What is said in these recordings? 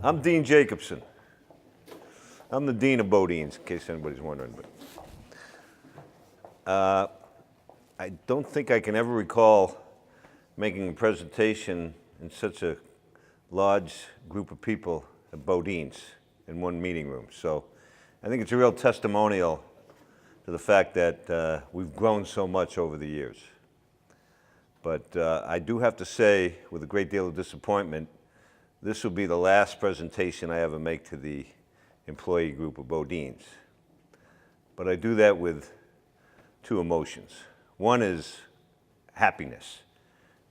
I'm Dean Jacobson. I'm the Dean of BoDeans, in case anybody's wondering. But I don't think I can ever recall making a presentation in such a large group of people at BoDeans in one meeting room. So I think it's a real testimonial to the fact that we've grown so much over the years. But I do have to say, with a great deal of disappointment, this will be the last presentation I ever make to the employee group of BoDeans. But I do that with two emotions. One is happiness,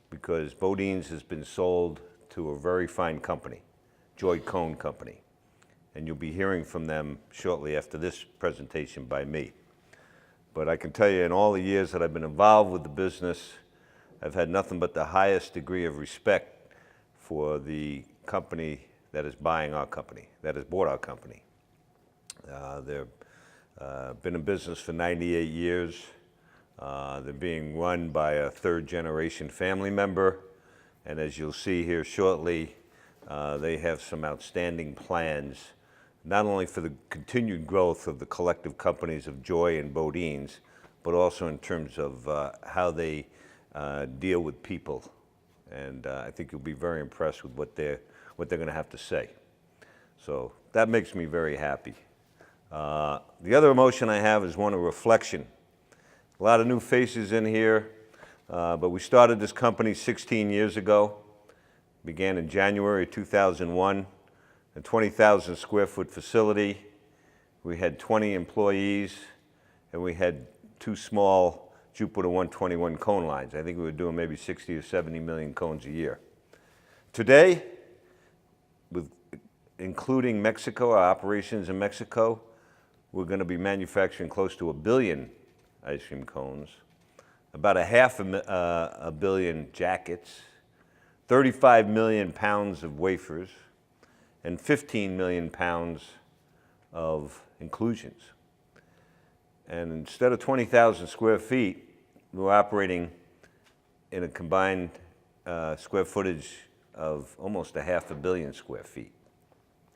because BoDeans has been sold to a very fine company, Jacobson Company. And you'll be hearing from them shortly after this presentation by me. But I can tell you, in all the years that I've been involved with the business, I've had nothing but the highest degree of respect for the company that is buying our company, that has bought our company. They've been in business for 98 years. They're being run by a third-generation family member. And as you'll see here shortly, they have some outstanding plans, not only for the continued growth of the collective companies of Joy and BoDeans, but also in terms of how they deal with people. And I think you'll be very impressed with what they're going to have to say. So that makes me very happy. The other emotion I have is one of reflection. A lot of new faces in here, but we started this company 16 years ago. Began in January 2001, a 20,000 square foot facility. We had 20 employees, and we had two small Jupiter 121 cone lines. I think we were doing maybe 60 or 70 million cones a year. Today, including Mexico, our operations in Mexico, we're going to be manufacturing close to 1 billion ice cream cones, about a billion jackets, 35 million pounds of wafers, and 15 million pounds of inclusions. And instead of 20,000 square feet, we're operating in a combined square footage of almost 500 million square feet,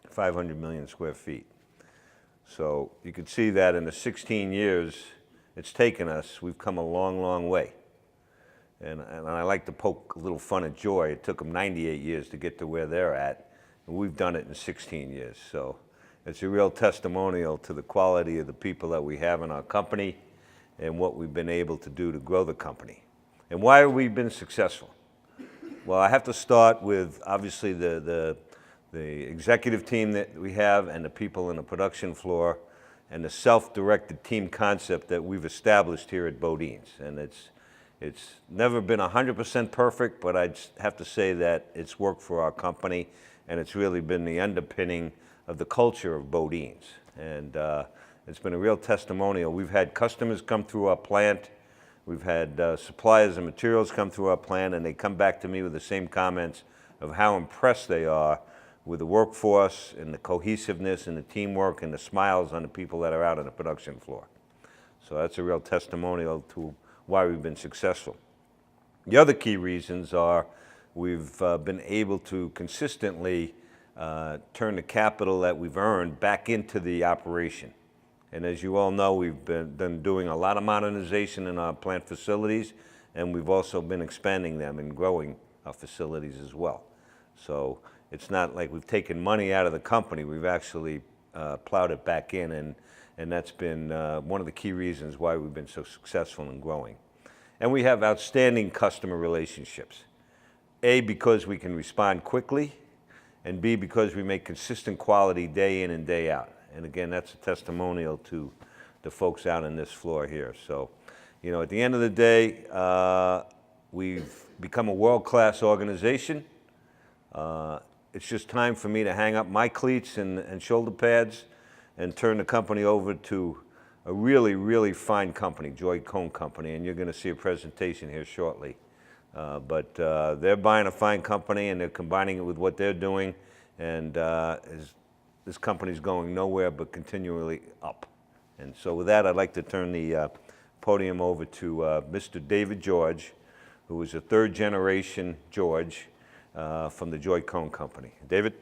500 million square feet. So you can see that in the 16 years it's taken us, we've come a long, long way. And I like to poke a little fun at Joy. It took them 98 years to get to where they're at, and we've done it in 16 years. So it's a real testimonial to the quality of the people that we have in our company and what we've been able to do to grow the company. And why have we been successful? Well, I have to start with, obviously, the executive team that we have and the people in the production floor and the self-directed team concept that we've established here at BoDeans. And it's never been 100% perfect, but I'd have to say that it's worked for our company, and it's really been the underpinning of the culture of BoDeans. And it's been a real testimonial. We've had customers come through our plant. We've had suppliers and materials come through our plant, and they come back to me with the same comments of how impressed they are with the workforce and the cohesiveness and the teamwork and the smiles on the people that are out on the production floor. So that's a real testimonial to why we've been successful. The other key reasons are we've been able to consistently turn the capital that we've earned back into the operation. And as you all know, we've been doing a lot of modernization in our plant facilities, and we've also been expanding them and growing our facilities as well. So it's not like we've taken money out of the company, we've actually plowed it back in, and that's been one of the key reasons why we've been so successful in growing. And we have outstanding customer relationships. A, because we can respond quickly, and B, because we make consistent quality day in and day out. And again, that's a testimonial to the folks out on this floor here. So, you know, at the end of the day, we've become a world-class organization. It's just time for me to hang up my cleats and shoulder pads and turn the company over to a really, really fine company, Jacobson Company, and you're going to see a presentation here shortly. But they're buying a fine company, and they're combining it with what they're doing, and this company's going nowhere but continually up. And so with that, I'd like to turn the podium over to Mr. David George, who is a third-generation George from the Jacobson Company. David?